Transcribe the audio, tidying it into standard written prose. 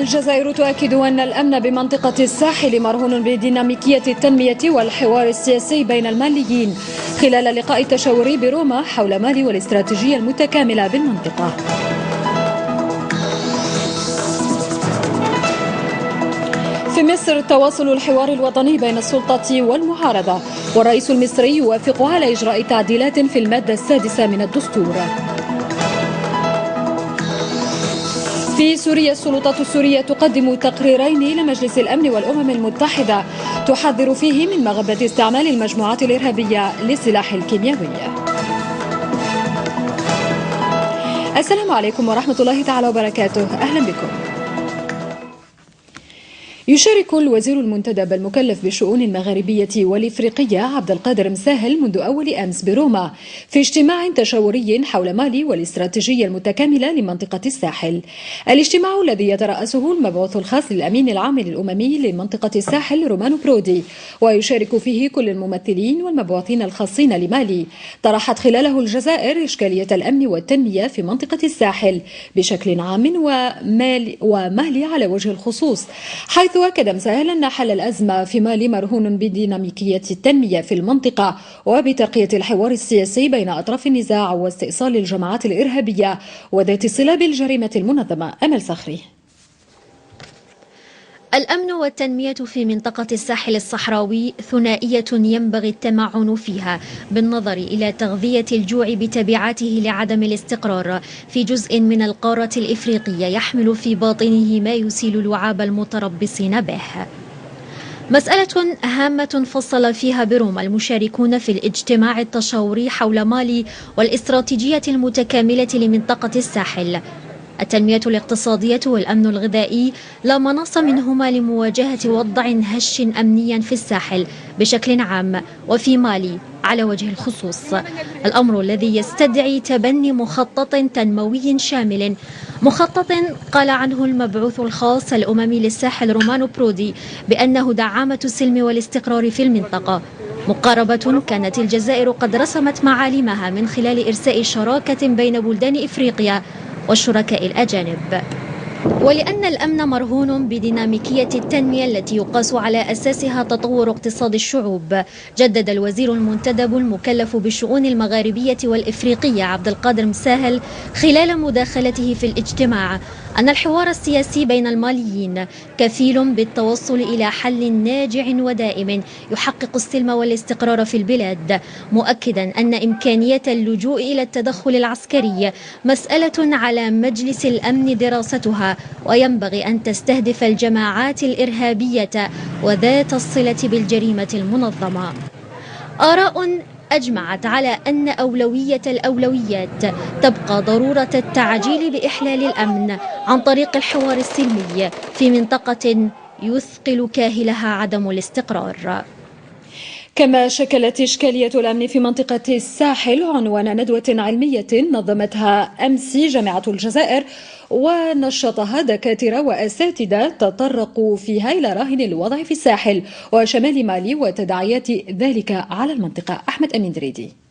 الجزائر تؤكد أن الأمن بمنطقة الساحل مرهون بديناميكية التنمية والحوار السياسي بين الماليين خلال لقاء تشاوري بروما حول مالي والاستراتيجية المتكاملة بالمنطقة. في مصر تواصل الحوار الوطني بين السلطة والمعارضة، والرئيس المصري يوافق على إجراء تعديلات في المادة السادسة من الدستور. في سوريا السلطات السورية تقدم تقريرين لمجلس الأمن والأمم المتحدة تحذر فيه من مغبة استعمال المجموعات الإرهابية للسلاح الكيميائي. السلام عليكم ورحمة الله تعالى وبركاته، أهلا بكم. يشارك الوزير المنتدب المكلف بالشؤون المغاربية والإفريقية عبد القادر مساهل منذ أول أمس بروما في اجتماع تشاوري حول مالي والاستراتيجية المتكاملة لمنطقة الساحل. الاجتماع الذي يترأسه المبعوث الخاص للأمين العام الأممي لمنطقة الساحل رومانو برودي، ويشارك فيه كل الممثلين والمبعوثين الخاصين لمالي. طرحت خلاله الجزائر إشكالية الأمن والتنمية في منطقة الساحل بشكل عام ومالي على وجه الخصوص، حيث أكد مساهل أن حل الأزمة في مالي مرهون بديناميكية التنمية في المنطقة وبترقية الحوار السياسي بين أطراف النزاع واستئصال الجماعات الإرهابية وذات الصلة بالجريمة المنظمة. أمل صخري. الأمن والتنمية في منطقة الساحل الصحراوي ثنائية ينبغي التمعن فيها بالنظر إلى تغذية الجوع بتبعاته لعدم الاستقرار في جزء من القارة الإفريقية يحمل في باطنه ما يسيل لعاب المتربصين به. مسألة هامة فصل فيها بروما المشاركون في الاجتماع التشاوري حول مالي والاستراتيجية المتكاملة لمنطقة الساحل. التنمية الاقتصادية والأمن الغذائي لا مناص منهما لمواجهة وضع هش أمنيا في الساحل بشكل عام وفي مالي على وجه الخصوص، الأمر الذي يستدعي تبني مخطط تنموي شامل، مخطط قال عنه المبعوث الخاص الأممي للساحل رومانو برودي بأنه دعامة السلم والاستقرار في المنطقة. مقاربة كانت الجزائر قد رسمت معالمها من خلال إرساء شراكة بين بلدان إفريقيا والشركاء الأجانب. ولأن الأمن مرهون بديناميكية التنمية التي يقاس على أساسها تطور اقتصاد الشعوب، جدد الوزير المنتدب المكلف بالشؤون المغاربية والإفريقية عبد القادر مساهل خلال مداخلته في الاجتماع أن الحوار السياسي بين الماليين كفيل بالتوصل إلى حل ناجع ودائم يحقق السلم والاستقرار في البلاد، مؤكدا أن إمكانية اللجوء إلى التدخل العسكري مسألة على مجلس الأمن دراستها، وينبغي أن تستهدف الجماعات الإرهابية وذات الصلة بالجريمة المنظمة. آراء أجمعت على أن أولوية الأولويات تبقى ضرورة التعجيل بإحلال الأمن عن طريق الحوار السلمي في منطقة يثقل كاهلها عدم الاستقرار. كما شكلت إشكالية الأمن في منطقة الساحل عنوان ندوة علمية نظمتها أمس جامعة الجزائر ونشطها دكاترة وأساتذة تطرقوا فيها إلى راهن الوضع في الساحل وشمال مالي وتداعيات ذلك على المنطقة. أحمد أمين دريدي.